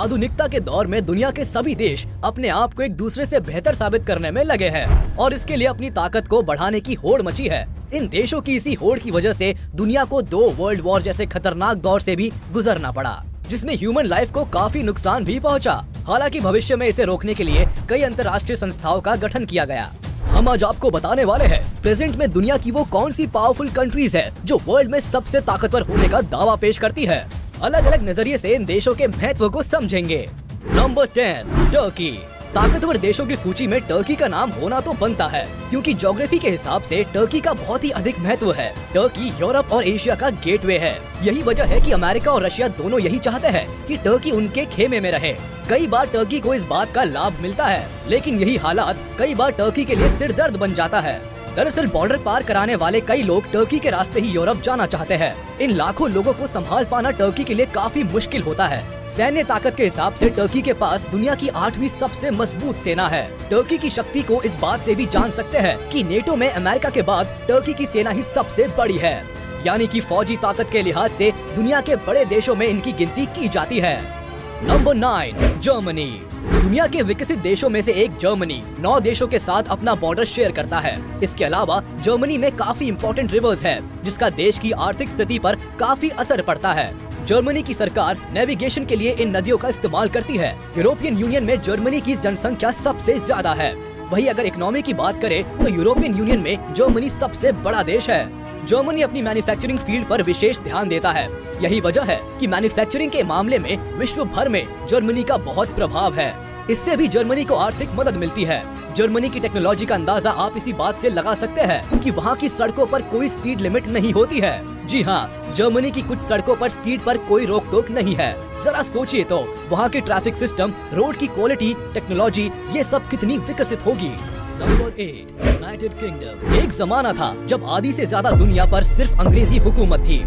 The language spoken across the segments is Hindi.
आधुनिकता के दौर में दुनिया के सभी देश अपने आप को एक दूसरे से बेहतर साबित करने में लगे हैं और इसके लिए अपनी ताकत को बढ़ाने की होड़ मची है। इन देशों की इसी होड़ की वजह से दुनिया को 2 वर्ल्ड वॉर जैसे खतरनाक दौर से भी गुजरना पड़ा, जिसमें ह्यूमन लाइफ को काफी नुकसान भी पहुंचा। हालांकि भविष्य में इसे रोकने के लिए कई अंतर्राष्ट्रीय संस्थाओं का गठन किया गया। हम आज आपको बताने वाले हैं प्रेजेंट में दुनिया की वो कौन सी पावरफुल कंट्रीज है जो वर्ल्ड में सबसे ताकतवर होने का दावा पेश करती है। अलग अलग नजरिए से इन देशों के महत्व को समझेंगे। Number 10, Turkey. ताकतवर देशों की सूची में टर्की का नाम होना तो बनता है, क्योंकि ज्योग्राफी के हिसाब से टर्की का बहुत ही अधिक महत्व है। टर्की यूरोप और एशिया का गेटवे है। यही वजह है कि अमेरिका और रशिया दोनों यही चाहते हैं कि टर्की उनके खेमे में रहे। कई बार टर्की को इस बात का लाभ मिलता है, लेकिन यही हालात कई बार टर्की के लिए सिरदर्द बन जाता है। दरअसल बॉर्डर पार कराने वाले कई लोग टर्की के रास्ते ही यूरोप जाना चाहते हैं। इन लाखों लोगों को संभाल पाना टर्की के लिए काफी मुश्किल होता है। सैन्य ताकत के हिसाब से टर्की के पास दुनिया की 8वीं सबसे मजबूत सेना है। टर्की की शक्ति को इस बात से भी जान सकते हैं कि नेटो में अमेरिका के बाद टर्की की सेना ही सबसे बड़ी है, यानी कि फौजी ताकत के लिहाज से दुनिया के बड़े देशों में इनकी गिनती की जाती है। Number 9, Germany. दुनिया के विकसित देशों में से एक जर्मनी 9 देशों के साथ अपना बॉर्डर शेयर करता है। इसके अलावा जर्मनी में काफी इम्पोर्टेंट रिवर्स है, जिसका देश की आर्थिक स्थिति पर काफी असर पड़ता है। जर्मनी की सरकार नेविगेशन के लिए इन नदियों का इस्तेमाल करती है। यूरोपियन यूनियन में जर्मनी की जनसंख्या सबसे ज्यादा है। वही अगर इकोनॉमी की बात करें तो यूरोपियन यूनियन में जर्मनी सबसे बड़ा देश है। जर्मनी अपनी मैन्युफैक्चरिंग फील्ड पर विशेष ध्यान देता है। यही वजह है कि मैन्युफैक्चरिंग के मामले में विश्व भर में जर्मनी का बहुत प्रभाव है। इससे भी जर्मनी को आर्थिक मदद मिलती है। जर्मनी की टेक्नोलॉजी का अंदाजा आप इसी बात से लगा सकते हैं कि वहाँ की सड़कों पर कोई स्पीड लिमिट नहीं होती है। जी हाँ, जर्मनी की कुछ सड़कों पर स्पीड पर कोई रोक टोक नहीं है। जरा सोचिए तो वहाँ के ट्रैफिक सिस्टम, रोड की क्वालिटी, टेक्नोलॉजी, ये सब कितनी विकसित होगी। Number 8, United kingdom. एक जमाना था जब आधी से ज्यादा दुनिया पर सिर्फ अंग्रेजी हुकूमत थी।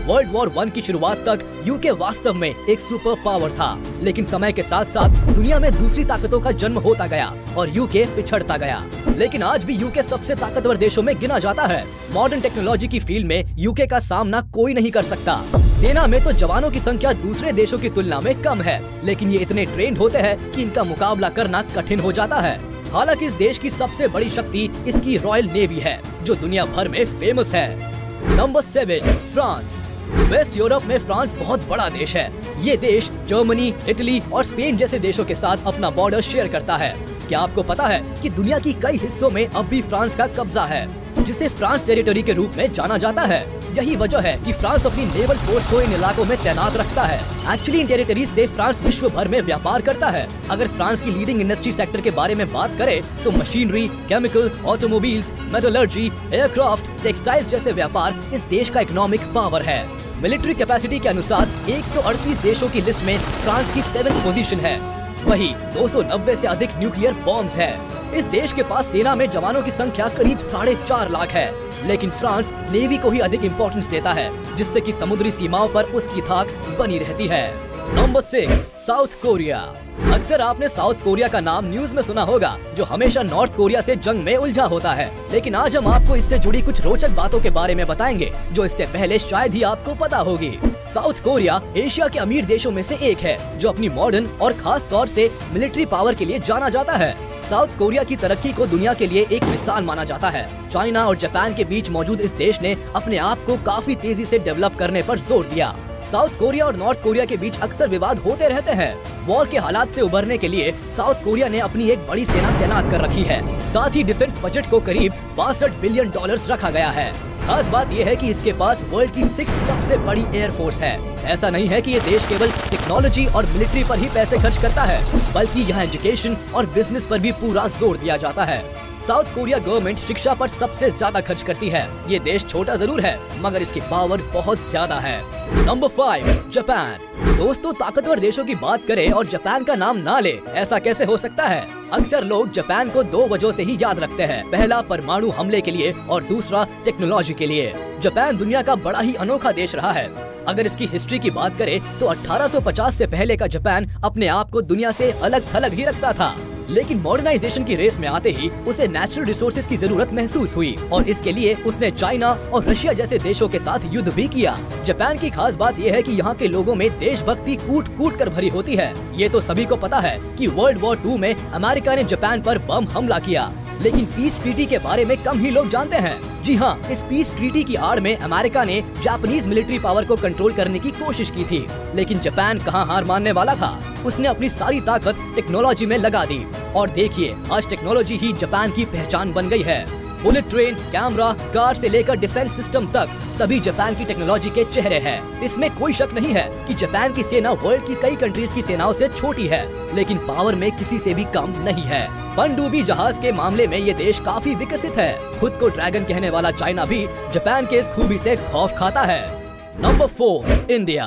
वर्ल्ड वॉर 1 की शुरुआत तक यूके वास्तव में एक सुपर पावर था, लेकिन समय के साथ साथ दुनिया में दूसरी ताकतों का जन्म होता गया और यूके पिछड़ता गया। लेकिन आज भी यूके सबसे ताकतवर देशों में गिना जाता है। मॉडर्न टेक्नोलॉजी की फील्ड में यूके का सामना कोई नहीं कर सकता। सेना में तो जवानों की संख्या दूसरे देशों की तुलना में कम है, लेकिन ये इतने ट्रेंड होते हैं कि इनका मुकाबला करना कठिन हो जाता है। हालांकि इस देश की सबसे बड़ी शक्ति इसकी रॉयल नेवी है, जो दुनिया भर में फेमस है। Number 7, France. वेस्ट यूरोप में फ्रांस बहुत बड़ा देश है। ये देश जर्मनी, इटली और स्पेन जैसे देशों के साथ अपना बॉर्डर शेयर करता है। क्या आपको पता है कि दुनिया की कई हिस्सों में अब भी फ्रांस का कब्जा है, जिसे फ्रांस टेरिटरी के रूप में जाना जाता है। यही वजह है कि फ्रांस अपनी नेवल फोर्स को इन इलाकों में तैनात रखता है। एक्चुअली इन टेरिटरीज से फ्रांस विश्व भर में व्यापार करता है। अगर फ्रांस की लीडिंग इंडस्ट्री सेक्टर के बारे में बात करें तो machinery, chemical, automobiles, metallurgy, aircraft, textiles जैसे व्यापार इस देश का इकोनॉमिक पावर है। मिलिट्री कैपेसिटी के अनुसार 138 देशों की लिस्ट में फ्रांस की 7th पोजीशन है। वही 290 से अधिक न्यूक्लियर बॉम्ब्स है। इस देश के पास सेना में जवानों की संख्या करीब 4.5 लाख है, लेकिन फ्रांस नेवी को ही अधिक इम्पोर्टेंस देता है, जिससे कि समुद्री सीमाओं पर उसकी धाक बनी रहती है। Number 6, south Korea. अक्सर आपने साउथ कोरिया का नाम न्यूज में सुना होगा, जो हमेशा नॉर्थ कोरिया से जंग में उलझा होता है। लेकिन आज हम आपको इससे जुड़ी कुछ रोचक बातों के बारे में बताएंगे, जो इससे पहले शायद ही आपको पता होगी। साउथ कोरिया एशिया के अमीर देशों में से एक है, जो अपनी मॉडर्न और खास तौर से मिलिट्री पावर के लिए जाना जाता है। साउथ कोरिया की तरक्की को दुनिया के लिए एक मिसाल माना जाता है। चाइना और जापान के बीच मौजूद इस देश ने अपने आप को काफी तेजी से डेवलप करने पर जोर दिया। साउथ कोरिया और नॉर्थ कोरिया के बीच अक्सर विवाद होते रहते हैं। वॉर के हालात से उबरने के लिए साउथ कोरिया ने अपनी एक बड़ी सेना तैनात कर रखी है। साथ ही डिफेंस बजट को करीब $62 बिलियन रखा गया है। खास बात यह है कि इसके पास वर्ल्ड की 6th सबसे बड़ी एयरफोर्स है। ऐसा नहीं है कि ये देश केवल टेक्नोलॉजी और मिलिट्री पर ही पैसे खर्च करता है, बल्कि यहाँ एजुकेशन और बिजनेस पर भी पूरा जोर दिया जाता है। साउथ कोरिया गवर्नमेंट शिक्षा पर सबसे ज्यादा खर्च करती है। ये देश छोटा जरूर है, मगर इसकी पावर बहुत ज्यादा है। Number 5, Japan. दोस्तों, ताकतवर देशों की बात करें और जापान का नाम ना ले, ऐसा कैसे हो सकता है? अक्सर लोग जापान को 2 वजहों से ही याद रखते हैं। पहला परमाणु हमले के लिए और दूसरा टेक्नोलॉजी के लिए। जापान दुनिया का बड़ा ही अनोखा देश रहा है। अगर इसकी हिस्ट्री की बात करें तो 1850 से पहले का जापान अपने आप को दुनिया से अलग थलग ही रखता था। लेकिन मॉडर्नाइजेशन की रेस में आते ही उसे नेचुरल रिसोर्सेज की जरूरत महसूस हुई और इसके लिए उसने चाइना और रशिया जैसे देशों के साथ युद्ध भी किया। जापान की खास बात यह है कि यहाँ के लोगों में देशभक्ति कूट कूट कर भरी होती है। ये तो सभी को पता है कि वर्ल्ड वॉर 2 में अमेरिका ने जापान पर बम हमला किया, लेकिन पीस ट्रीटी के बारे में कम ही लोग जानते हैं। जी हाँ, इस पीस ट्रीटी की आड़ में अमेरिका ने जापानीज मिलिट्री पावर को कंट्रोल करने की कोशिश की थी, लेकिन जापान कहाँ हार मानने वाला था। उसने अपनी सारी ताकत टेक्नोलॉजी में लगा दी और देखिए आज टेक्नोलॉजी ही जापान की पहचान बन गई है। बुलेट ट्रेन, कैमरा, कार से लेकर डिफेंस सिस्टम तक सभी जापान की टेक्नोलॉजी के चेहरे हैं। इसमें कोई शक नहीं है कि जापान की सेना वर्ल्ड की कई कंट्रीज की सेनाओं से छोटी है, लेकिन पावर में किसी से भी कम नहीं है। पनडुब्बी जहाज के मामले में ये देश काफी विकसित है। खुद को ड्रैगन कहने वाला चाइना भी जापान के इस खूबी से खौफ खाता है। Number 4, India.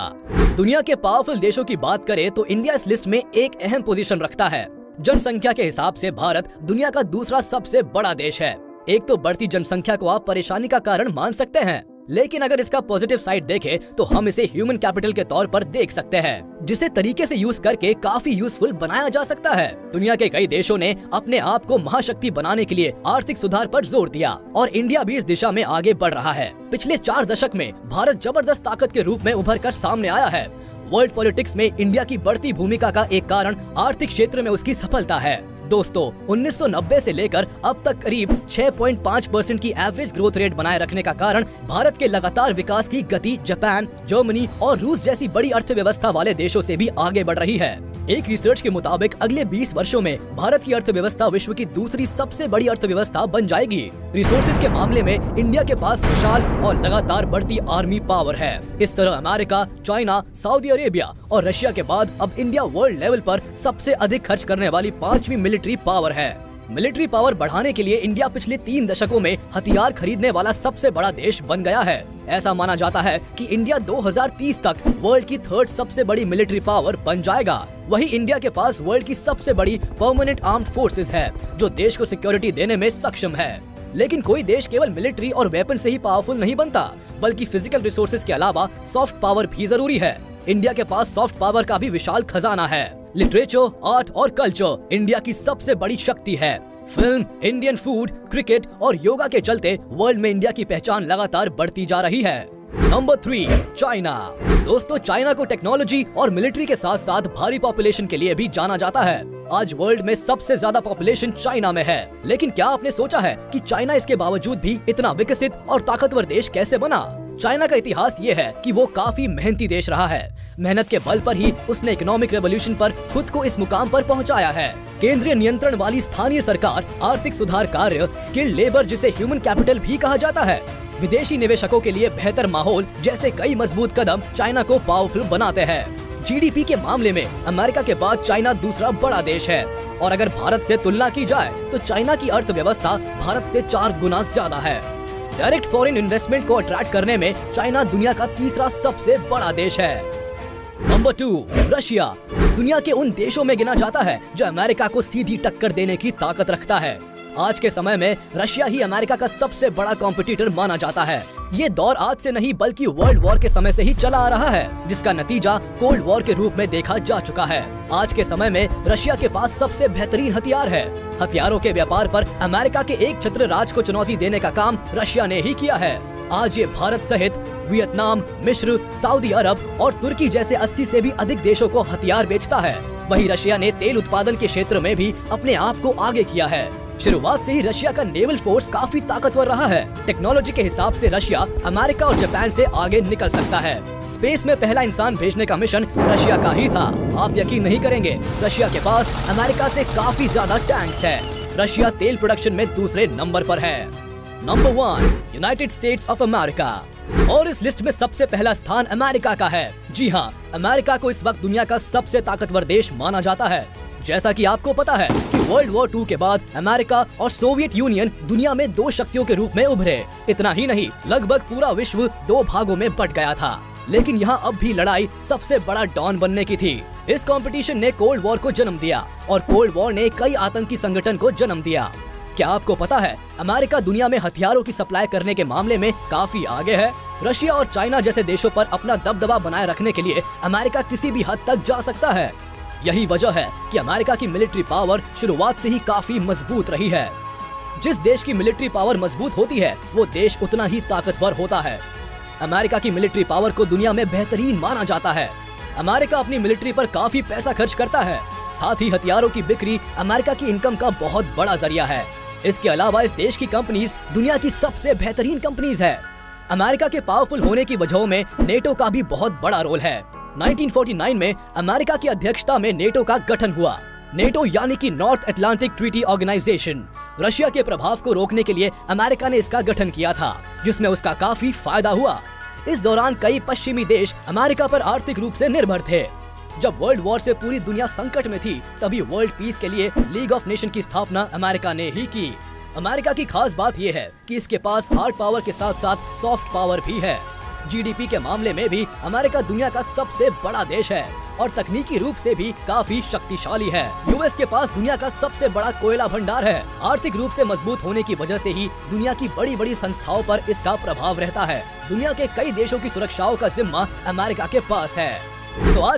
दुनिया के पावरफुल देशों की बात करें तो इंडिया इस लिस्ट में एक अहम पोजीशन रखता है। जनसंख्या के हिसाब से भारत दुनिया का दूसरा सबसे बड़ा देश है। एक तो बढ़ती जनसंख्या को आप परेशानी का कारण मान सकते हैं, लेकिन अगर इसका पॉजिटिव साइड देखें तो हम इसे ह्यूमन कैपिटल के तौर पर देख सकते हैं, जिसे तरीके से यूज करके काफी यूजफुल बनाया जा सकता है। दुनिया के कई देशों ने अपने आप को महाशक्ति बनाने के लिए आर्थिक सुधार पर जोर दिया और इंडिया भी इस दिशा में आगे बढ़ रहा है। पिछले 4 दशक में भारत जबरदस्त ताकत के रूप में उभर कर सामने आया है। वर्ल्ड पॉलिटिक्स में इंडिया की बढ़ती भूमिका का एक कारण आर्थिक क्षेत्र में उसकी सफलता है। दोस्तों, 1990 से लेकर अब तक करीब 6.5% की एवरेज ग्रोथ रेट बनाए रखने का कारण भारत के लगातार विकास की गति जापान, जर्मनी और रूस जैसी बड़ी अर्थव्यवस्था वाले देशों से भी आगे बढ़ रही है। एक रिसर्च के मुताबिक अगले 20 वर्षों में भारत की अर्थव्यवस्था विश्व की दूसरी सबसे बड़ी अर्थव्यवस्था बन जाएगी। रिसोर्सेज के मामले में इंडिया के पास विशाल और लगातार बढ़ती आर्मी पावर है। इस तरह अमेरिका, चाइना, सऊदी अरेबिया और रशिया के बाद अब इंडिया वर्ल्ड लेवल पर सबसे अधिक खर्च करने वाली 5वीं मिलिट्री पावर है। मिलिट्री पावर बढ़ाने के लिए इंडिया पिछले 3 दशकों में हथियार खरीदने वाला सबसे बड़ा देश बन गया है। ऐसा माना जाता है कि इंडिया 2030 तक वर्ल्ड की 3rd सबसे बड़ी मिलिट्री पावर बन जाएगा। वही इंडिया के पास वर्ल्ड की सबसे बड़ी परमानेंट आर्म्ड फोर्सेस है, जो देश को सिक्योरिटी देने में सक्षम है। लेकिन कोई देश केवल मिलिट्री और वेपन से ही पावरफुल नहीं बनता, बल्कि फिजिकल रिसोर्सेज के अलावा सॉफ्ट पावर भी जरूरी है। इंडिया के पास सॉफ्ट पावर का भी विशाल खजाना है। लिटरेचर, आर्ट और कल्चर इंडिया की सबसे बड़ी शक्ति है। फिल्म, इंडियन फूड, क्रिकेट और योगा के चलते वर्ल्ड में इंडिया की पहचान लगातार बढ़ती जा रही है। Number 3, China. दोस्तों, चाइना को टेक्नोलॉजी और मिलिट्री के साथ साथ भारी पॉपुलेशन के लिए भी जाना जाता है। आज वर्ल्ड में सबसे ज्यादा पॉपुलेशन चाइना में है, लेकिन क्या आपने सोचा है कि चाइना इसके बावजूद भी इतना विकसित और ताकतवर देश कैसे बना? चाइना का इतिहास ये है कि वो काफी मेहनती देश रहा है। मेहनत के बल पर ही उसने इकोनॉमिक रेवोल्यूशन पर खुद को इस मुकाम पर पहुंचाया है। केंद्रीय नियंत्रण वाली स्थानीय सरकार, आर्थिक सुधार कार्य, स्किल्ड लेबर जिसे ह्यूमन कैपिटल भी कहा जाता है, विदेशी निवेशकों के लिए बेहतर माहौल जैसे कई मजबूत कदम चाइना को पावरफुल बनाते हैं। जीडीपी के मामले में अमेरिका के बाद चाइना दूसरा बड़ा देश है और अगर भारत से तुलना की जाए तो चाइना की अर्थव्यवस्था भारत से 4 गुना ज्यादा है। डायरेक्ट फॉरेन इन्वेस्टमेंट को अट्रैक्ट करने में चाइना दुनिया का तीसरा सबसे बड़ा देश है। Number 2, Russia. दुनिया के उन देशों में गिना जाता है जो अमेरिका को सीधी टक्कर देने की ताकत रखता है। आज के समय में रशिया ही अमेरिका का सबसे बड़ा कॉम्पिटिटर माना जाता है। ये दौर आज से नहीं बल्कि वर्ल्ड वॉर के समय से ही चला आ रहा है, जिसका नतीजा कोल्ड वॉर के रूप में देखा जा चुका है। आज के समय में रशिया के पास सबसे बेहतरीन हथियार है। हथियारों के व्यापार पर अमेरिका के एक छत्र राज को चुनौती देने का काम रशिया ने ही किया है। आज ये भारत सहित वियतनाम, मिस्र, सऊदी अरब और तुर्की जैसे 80 से भी अधिक देशों को हथियार बेचता है। वही रशिया ने तेल उत्पादन के क्षेत्र में भी अपने आप को आगे किया है। शुरुआत से ही रशिया का नेवल फोर्स काफी ताकतवर रहा है। टेक्नोलॉजी के हिसाब से रशिया अमेरिका और जापान से आगे निकल सकता है। स्पेस में पहला इंसान भेजने का मिशन रशिया का ही था। आप यकीन नहीं करेंगे, रशिया के पास अमेरिका से काफी ज्यादा टैंक्स है। रशिया तेल प्रोडक्शन में दूसरे नंबर पर है। Number 1, United states of America. और इस लिस्ट में सबसे पहला स्थान अमेरिका का है। जी हाँ, अमेरिका को इस वक्त दुनिया का सबसे ताकतवर देश माना जाता है। जैसा कि आपको पता है कि वर्ल्ड वॉर 2 के बाद अमेरिका और सोवियत यूनियन दुनिया में 2 शक्तियों के रूप में उभरे। इतना ही नहीं, लगभग पूरा विश्व 2 भागों में बट गया था। लेकिन यहाँ अब भी लड़ाई सबसे बड़ा डॉन बनने की थी। इस कंपटीशन ने कोल्ड वॉर को जन्म दिया और कोल्ड वॉर ने कई आतंकी संगठन को जन्म दिया। क्या आपको पता है, अमेरिका दुनिया में हथियारों की सप्लाई करने के मामले में काफी आगे है। रशिया और चाइना जैसे देशों पर अपना दबदबा बनाए रखने के लिए अमेरिका किसी भी हद तक जा सकता है। यही वजह है कि अमेरिका की मिलिट्री पावर शुरुआत से ही काफी मजबूत रही है। जिस देश की मिलिट्री पावर मजबूत होती है वो देश उतना ही ताकतवर होता है। अमेरिका की मिलिट्री पावर को दुनिया में बेहतरीन माना जाता है। अमेरिका अपनी मिलिट्री पर काफी पैसा खर्च करता है। साथ ही हथियारों की बिक्री अमेरिका की इनकम का बहुत बड़ा जरिया है। इसके अलावा इस देश की कंपनीज दुनिया की सबसे बेहतरीन कंपनीज है। अमेरिका के पावरफुल होने की वजहों में नेटो का भी बहुत बड़ा रोल है। 1949 में अमेरिका की अध्यक्षता में नेटो का गठन हुआ। नेटो यानी कि North Atlantic Treaty Organization. Russia के प्रभाव को रोकने के लिए अमेरिका ने इसका गठन किया था, जिसमें उसका काफी फायदा हुआ। इस दौरान कई पश्चिमी देश अमेरिका पर आर्थिक रूप से निर्भर थे। जब वर्ल्ड वॉर से पूरी दुनिया संकट में थी, तभी वर्ल्ड पीस के लिए लीग ऑफ नेशन की स्थापना अमेरिका ने ही की। अमेरिका की खास बात यह है कि इसके पास हार्ड पावर के साथ साथ सॉफ्ट पावर भी है। जीडीपी के मामले में भी अमेरिका दुनिया का सबसे बड़ा देश है और तकनीकी रूप से भी काफी शक्तिशाली है। यूएस के पास दुनिया का सबसे बड़ा कोयला भंडार है। आर्थिक रूप से मजबूत होने की वजह से ही दुनिया की बड़ी बड़ी संस्थाओं पर इसका प्रभाव रहता है। दुनिया के कई देशों की सुरक्षाओं का जिम्मा अमेरिका के पास है। तो आज